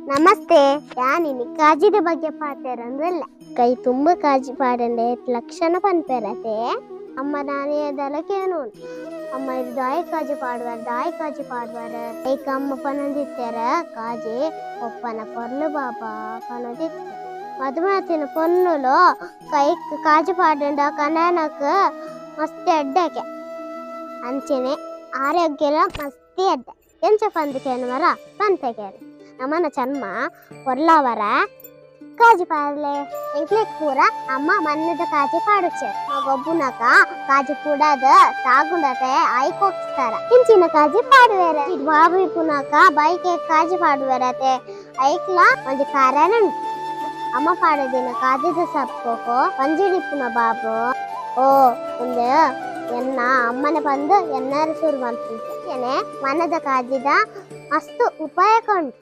ನಮಸ್ತೆ. ಯಾನಿನಿ ಕಾಜಿದ ಬಗ್ಗೆ ಪಾತೆರಂದ್ರಲ್ಲ ಕೈ ತುಂಬ ಕಾಜಿ ಪಾಡಂಡೆ ಲಕ್ಷಣ ಪನ್ಪೆರತೆ ಅಮ್ಮ ನಾನೇ ದಲಕೇನು ಅಮ್ಮ ಇದು ದಾಯಿ ಕಾಜಿ ಪಾಡುವಾರ ಕೈಕ ಅಮ್ಮ ಪನಂದಿತ್ತಾರ ಕಾಜಿ ಒಪ್ಪನ ಪೊರ್ಲು ಬಾಬಾ ಪನದಿತ್ತ ಮದುಮಾತಿನ ಪೊನ್ನುಲು ಕೈ ಕಾಜಿ ಪಾಡಂಡ ಕನಾನಕ ಮಸ್ತಿ ಅಡ್ಡಕ್ಕೆ ಅಂಚೆನೆ ಆರೋಗ್ಯಲ ಮಸ್ತಿ ಅಡ್ಡ ಎಂಚ ಪಂದಿಕೇನು ಮರ ಪಂತೆಗೇನು ನಮ್ಮನ ಚನ್ಮ పొర్లవర కాజి పాడలే ఎంక్లేక్ పూర అమ్మ మన్నద కాజి పాడుచ్చే మా గొబ్బునక కాజి కూడద తాగుండతే ఐకోక్స్తార ఇంచిన కాజి పాడువేరే బాబు ఇప్పునక బైకే కాజి పాడువేరతే ఐక్లా మంచి కారణ అమ్మ పాడదిన కాజిద సప్పుకో పంజిడిప్పున బాబు ఓ ఉందే ಎನ್ನ ಅಮ್ಮನ ಬಂದು ಎನ್ನಾರು ಶುರು ಮಾಡ್ತಿದ್ದೆ ಮನದ ಕಾಜಿದ ಮಸ್ತು ಉಪಾಯ ಕಂಡು